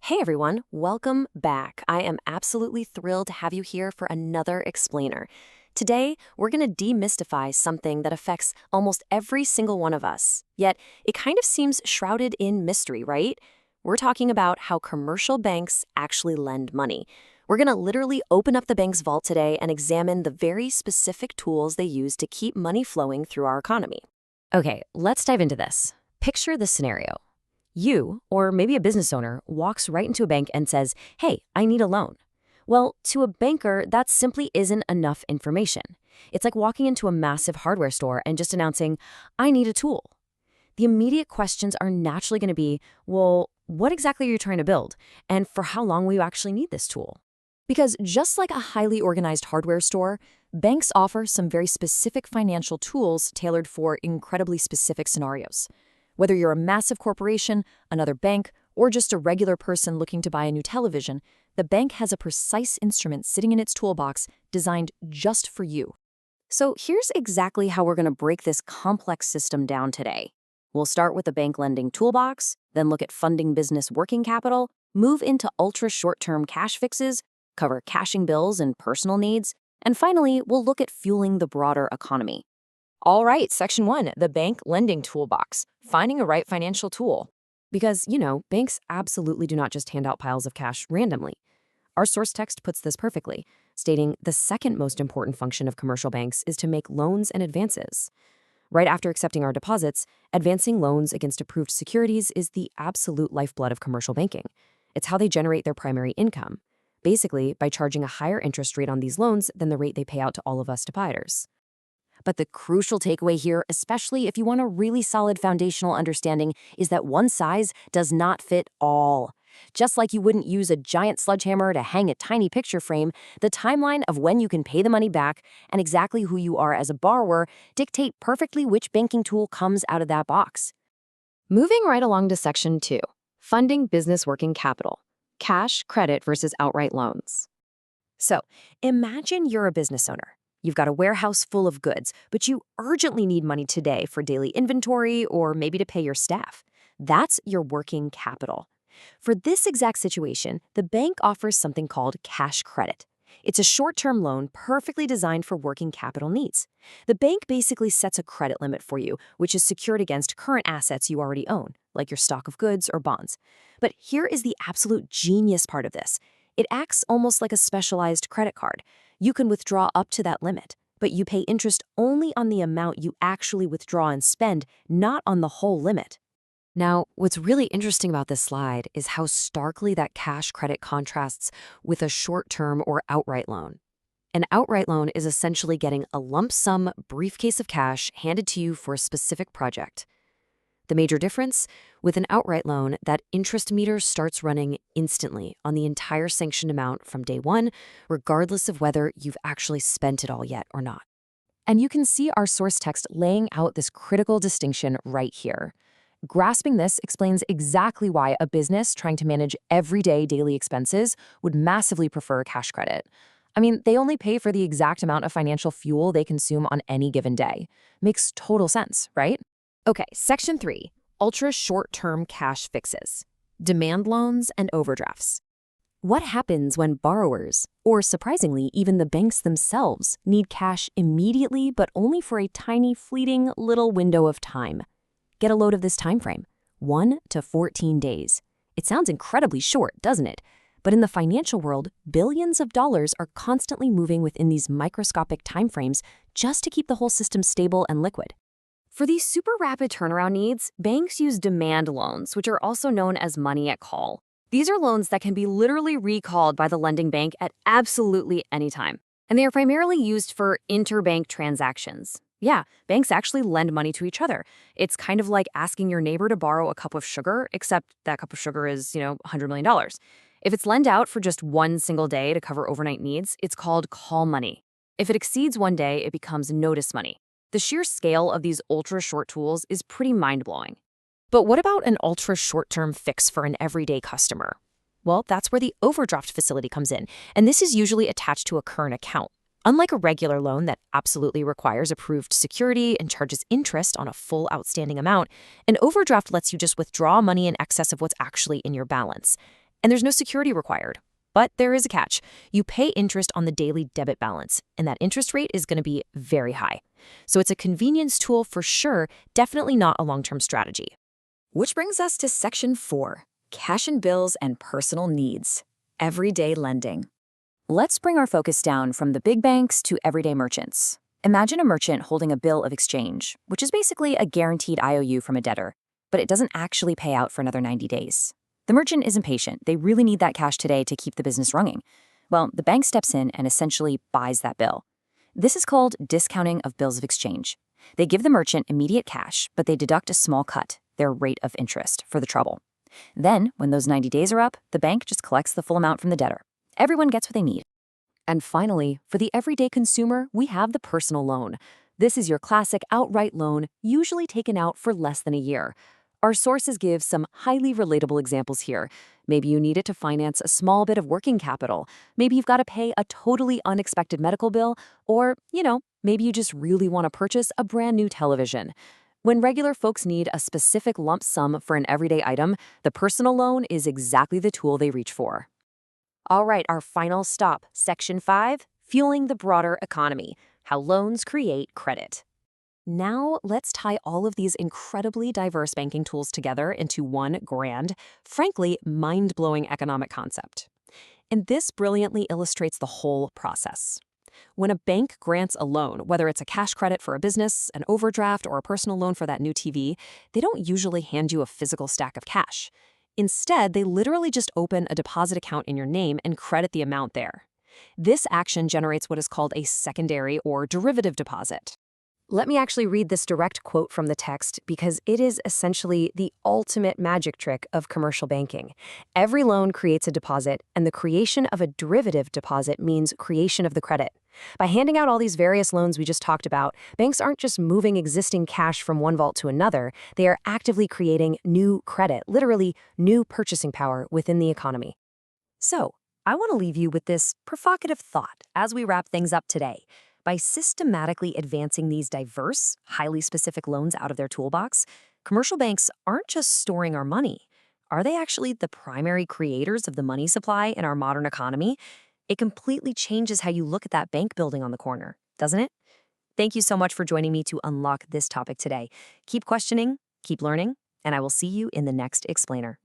Hey everyone, welcome back. I am absolutely thrilled to have you here for another explainer. Today, we're going to demystify something that affects almost every single one of us, yet it kind of seems shrouded in mystery, right? We're talking about how commercial banks actually lend money. We're going to literally open up the bank's vault today and examine the very specific tools they use to keep money flowing through our economy. Okay, let's dive into this. Picture this scenario. You, or maybe a business owner, walks right into a bank and says, "Hey, I need a loan." Well, to a banker, that simply isn't enough information. It's like walking into a massive hardware store and just announcing, "I need a tool." The immediate questions are naturally going to be, well, what exactly are you trying to build? And for how long will you actually need this tool? Because just like a highly organized hardware store, banks offer some very specific financial tools tailored for incredibly specific scenarios. Whether you're a massive corporation, another bank, or just a regular person looking to buy a new television, the bank has a precise instrument sitting in its toolbox designed just for you. So here's exactly how we're going to break this complex system down today. We'll start with the bank lending toolbox, then look at funding business working capital, move into ultra short-term cash fixes, cover cashing bills and personal needs, and finally, we'll look at fueling the broader economy. All right, Section 1, the bank lending toolbox, finding a right financial tool. Because, banks absolutely do not just hand out piles of cash randomly. Our source text puts this perfectly, stating the second most important function of commercial banks is to make loans and advances. Right after accepting our deposits, advancing loans against approved securities is the absolute lifeblood of commercial banking. It's how they generate their primary income, basically by charging a higher interest rate on these loans than the rate they pay out to all of us depositors. But the crucial takeaway here, especially if you want a really solid foundational understanding, is that one size does not fit all. Just like you wouldn't use a giant sledgehammer to hang a tiny picture frame, the timeline of when you can pay the money back and exactly who you are as a borrower dictate perfectly which banking tool comes out of that box. Moving right along to Section 2, funding business working capital, cash, credit versus outright loans. So, imagine you're a business owner. You've got a warehouse full of goods, but you urgently need money today for daily inventory or maybe to pay your staff. That's your working capital. For this exact situation, the bank offers something called cash credit. It's a short-term loan perfectly designed for working capital needs. The bank basically sets a credit limit for you, which is secured against current assets you already own, like your stock of goods or bonds. But here is the absolute genius part of this. It acts almost like a specialized credit card. You can withdraw up to that limit, but you pay interest only on the amount you actually withdraw and spend, not on the whole limit. Now, what's really interesting about this slide is how starkly that cash credit contrasts with a short-term or outright loan. An outright loan is essentially getting a lump sum briefcase of cash handed to you for a specific project. The major difference? With an outright loan, that interest meter starts running instantly on the entire sanctioned amount from day one, regardless of whether you've actually spent it all yet or not. And you can see our source text laying out this critical distinction right here. Grasping this explains exactly why a business trying to manage everyday daily expenses would massively prefer cash credit. I mean, they only pay for the exact amount of financial fuel they consume on any given day. Makes total sense, right? Okay, Section 3, ultra short-term cash fixes, demand loans and overdrafts. What happens when borrowers, or surprisingly, even the banks themselves, need cash immediately but only for a tiny, fleeting little window of time? Get a load of this time frame, 1 to 14 days. It sounds incredibly short, doesn't it? But in the financial world, billions of dollars are constantly moving within these microscopic timeframes just to keep the whole system stable and liquid. For these super rapid turnaround needs, banks use demand loans, which are also known as money at call. These are loans that can be literally recalled by the lending bank at absolutely any time. And they are primarily used for interbank transactions. Yeah, banks actually lend money to each other. It's kind of like asking your neighbor to borrow a cup of sugar, except that cup of sugar is, $100 million. If it's lent out for just one single day to cover overnight needs, it's called call money. If it exceeds one day, it becomes notice money. The sheer scale of these ultra-short tools is pretty mind-blowing. But what about an ultra-short-term fix for an everyday customer? Well, that's where the overdraft facility comes in, and this is usually attached to a current account. Unlike a regular loan that absolutely requires approved security and charges interest on a full outstanding amount, an overdraft lets you just withdraw money in excess of what's actually in your balance. And there's no security required. But there is a catch. You pay interest on the daily debit balance, and that interest rate is going to be very high. So it's a convenience tool for sure, definitely not a long-term strategy. Which brings us to Section 4, Cash and Bills and Personal Needs, Everyday Lending. Let's bring our focus down from the big banks to everyday merchants. Imagine a merchant holding a bill of exchange, which is basically a guaranteed IOU from a debtor, but it doesn't actually pay out for another 90 days. The merchant is impatient. They really need that cash today to keep the business running. Well, the bank steps in and essentially buys that bill. This is called discounting of bills of exchange. They give the merchant immediate cash, but they deduct a small cut, their rate of interest, for the trouble. Then, when those 90 days are up, the bank just collects the full amount from the debtor. Everyone gets what they need. And finally, for the everyday consumer, we have the personal loan. This is your classic outright loan, usually taken out for less than a year. Our sources give some highly relatable examples here. Maybe you need it to finance a small bit of working capital. Maybe you've got to pay a totally unexpected medical bill. Or, maybe you just really want to purchase a brand new television. When regular folks need a specific lump sum for an everyday item, the personal loan is exactly the tool they reach for. All right, our final stop, Section 5, Fueling the Broader Economy, How Loans Create Credit. Now, let's tie all of these incredibly diverse banking tools together into one grand, frankly, mind-blowing economic concept. And this brilliantly illustrates the whole process. When a bank grants a loan, whether it's a cash credit for a business, an overdraft, or a personal loan for that new TV, they don't usually hand you a physical stack of cash. Instead, they literally just open a deposit account in your name and credit the amount there. This action generates what is called a secondary or derivative deposit. Let me actually read this direct quote from the text because it is essentially the ultimate magic trick of commercial banking. Every loan creates a deposit, and the creation of a derivative deposit means creation of the credit. By handing out all these various loans we just talked about, banks aren't just moving existing cash from one vault to another, they are actively creating new credit, literally new purchasing power within the economy. So, I want to leave you with this provocative thought as we wrap things up today. By systematically advancing these diverse, highly specific loans out of their toolbox, commercial banks aren't just storing our money. Are they actually the primary creators of the money supply in our modern economy? It completely changes how you look at that bank building on the corner, doesn't it? Thank you so much for joining me to unlock this topic today. Keep questioning, keep learning, and I will see you in the next explainer.